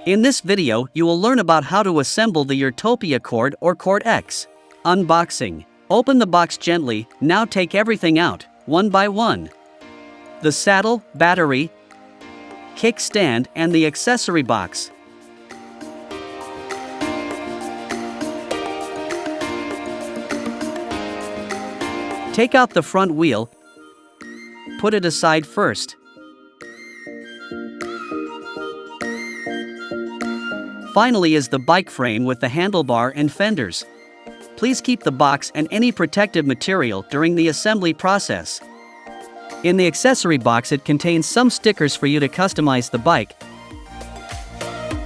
In this video, you will learn about how to assemble the Urtopia Chord or Chord X. Unboxing. Open the box gently, now take everything out, one by one. The saddle, battery, kickstand, and the accessory box. Take out the front wheel, put it aside first. Finally is the bike frame with the handlebar and fenders. Please keep the box and any protective material during the assembly process. In the accessory box, it contains some stickers for you to customize the bike,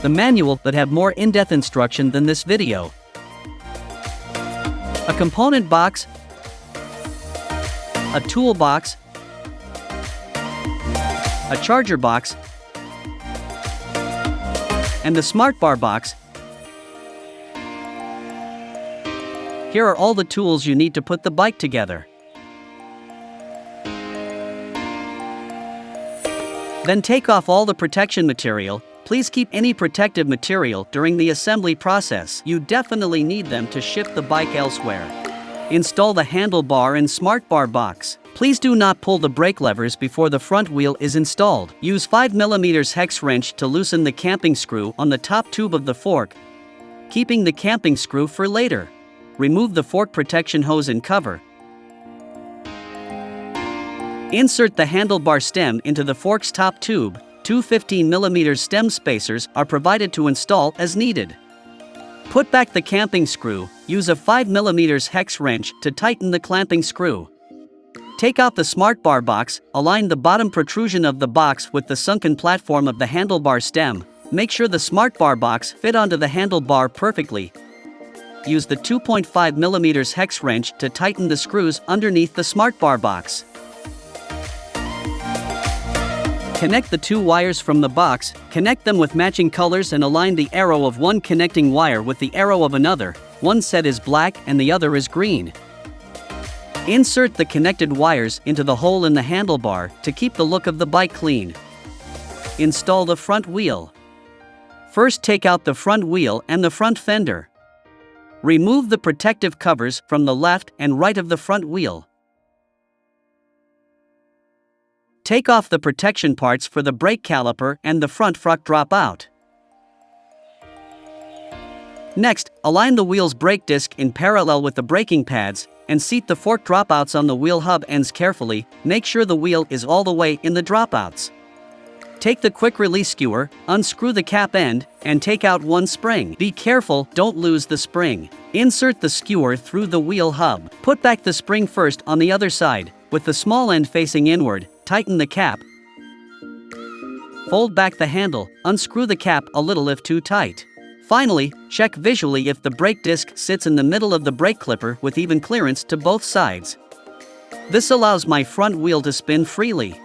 the manual that have more in-depth instruction than this video, a component box, a toolbox, a charger box, and the smartbar box. Here are all the tools you need to put the bike together. Then take off all the protection material. Please keep any protective material during the assembly process. You definitely need them to ship the bike elsewhere. Install the handlebar and smartbar box. Please do not pull the brake levers before the front wheel is installed. Use 5mm hex wrench to loosen the camping screw on the top tube of the fork, keeping the camping screw for later. Remove the fork protection hose and cover. Insert the handlebar stem into the fork's top tube. Two 15mm stem spacers are provided to install as needed. Put back the camping screw. Use a 5mm hex wrench to tighten the clamping screw. Take out the smartbar box. Align the bottom protrusion of the box with the sunken platform of the handlebar stem. Make sure the smartbar box fit onto the handlebar perfectly. Use the 2.5mm hex wrench to tighten the screws underneath the smartbar box. Connect the two wires from the box, connect them with matching colors and align the arrow of one connecting wire with the arrow of another. One set is black and the other is green. Insert the connected wires into the hole in the handlebar to keep the look of the bike clean. Install the front wheel. First, take out the front wheel and the front fender. Remove the protective covers from the left and right of the front wheel. Take off the protection parts for the brake caliper and the front fork dropout. Next, align the wheel's brake disc in parallel with the braking pads and seat the fork dropouts on the wheel hub ends carefully. Make sure the wheel is all the way in the dropouts. Take the quick release skewer, unscrew the cap end, and take out one spring. Be careful, don't lose the spring. Insert the skewer through the wheel hub. Put back the spring first on the other side, with the small end facing inward. Tighten the cap. Fold back the handle, unscrew the cap a little if too tight. Finally, check visually if the brake disc sits in the middle of the brake clipper with even clearance to both sides. This allows my front wheel to spin freely.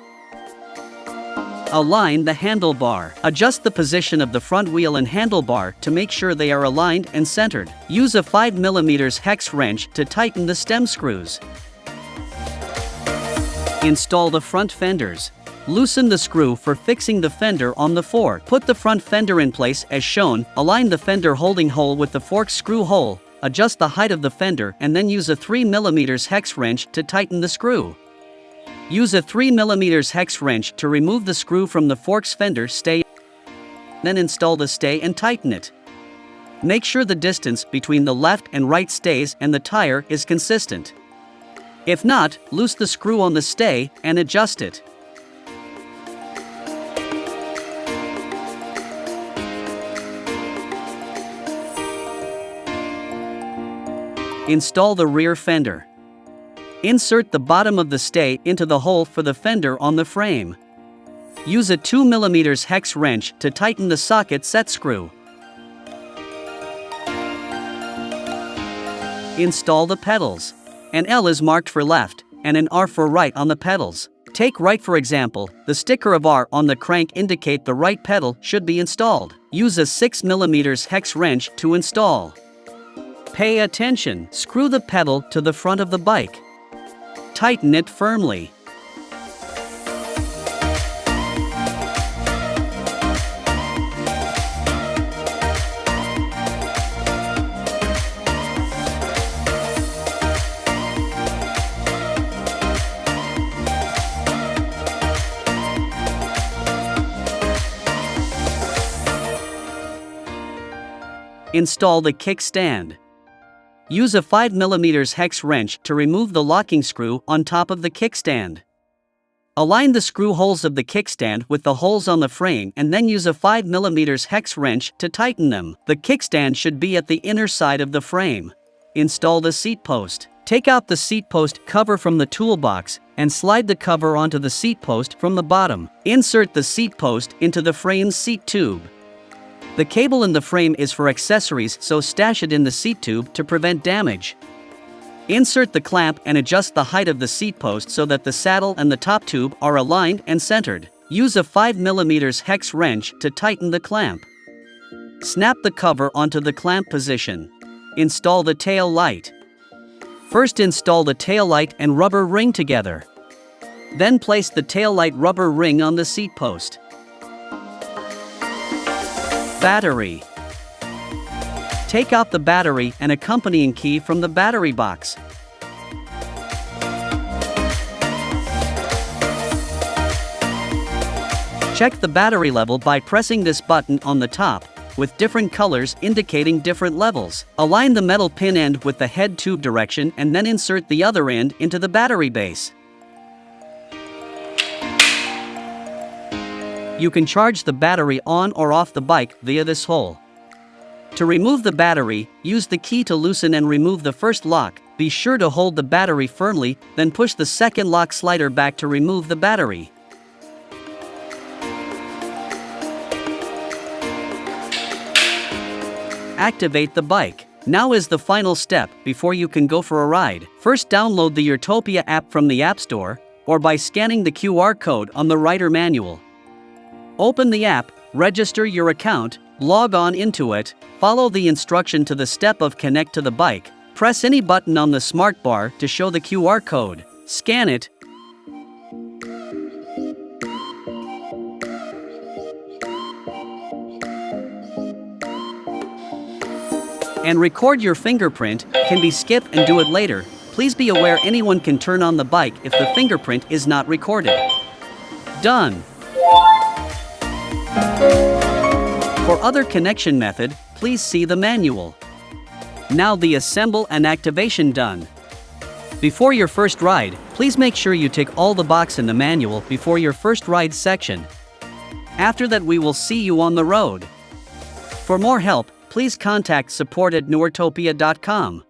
Align the handlebar. Adjust the position of the front wheel and handlebar to make sure they are aligned and centered. Use a 5mm hex wrench to tighten the stem screws. Install the front fenders. Loosen the screw for fixing the fender on the fork. Put the front fender in place as shown. Align the fender holding hole with the fork screw hole. Adjust the height of the fender and then use a 3mm hex wrench to tighten the screw. Use a 3mm hex wrench to remove the screw from the fork's fender stay. Then install the stay and tighten it. Make sure the distance between the left and right stays and the tire is consistent. If not, loose the screw on the stay and adjust it. Install the rear fender. Insert the bottom of the stay into the hole for the fender on the frame. Use a 2mm hex wrench to tighten the socket set screw. Install the pedals. An L is marked for left, and an R for right on the pedals. Take right for example, the sticker of R on the crank indicate the right pedal should be installed. Use a 6mm hex wrench to install. Pay attention, screw the pedal to the front of the bike. Tighten it firmly. Install the kickstand. Use a 5mm hex wrench to remove the locking screw on top of the kickstand. Align the screw holes of the kickstand with the holes on the frame and then use a 5mm hex wrench to tighten them. The kickstand should be at the inner side of the frame. Install the seat post. Take out the seat post cover from the toolbox and slide the cover onto the seat post from the bottom. Insert the seat post into the frame's seat tube. The cable in the frame is for accessories, so stash it in the seat tube to prevent damage. Insert the clamp and adjust the height of the seat post so that the saddle and the top tube are aligned and centered. Use a 5mm hex wrench to tighten the clamp. Snap the cover onto the clamp position. Install the tail light. First install the tail light and rubber ring together. Then place the tail light rubber ring on the seat post. Battery. Take out the battery and accompanying key from the battery box. Check the battery level by pressing this button on the top, with different colors indicating different levels. Align the metal pin end with the head tube direction and then insert the other end into the battery base. You can charge the battery on or off the bike via this hole. To remove the battery, use the key to loosen and remove the first lock. Be sure to hold the battery firmly, then push the second lock slider back to remove the battery. Activate the bike. Now is the final step before you can go for a ride. First, download the Urtopia app from the App Store or by scanning the QR code on the rider manual. Open the app, register your account, log on into it, follow the instruction to the step of connect to the bike, press any button on the smartbar to show the QR code, scan it, and record your fingerprint. Can be skip and do it later. Please be aware anyone can turn on the bike if the fingerprint is not recorded. Done. For other connection method, please see the manual. Now the assemble and activation done. Before your first ride, please make sure you tick all the boxes in the manual before your first ride section. After that, we will see you on the road. For more help, please contact support@urtopia.com.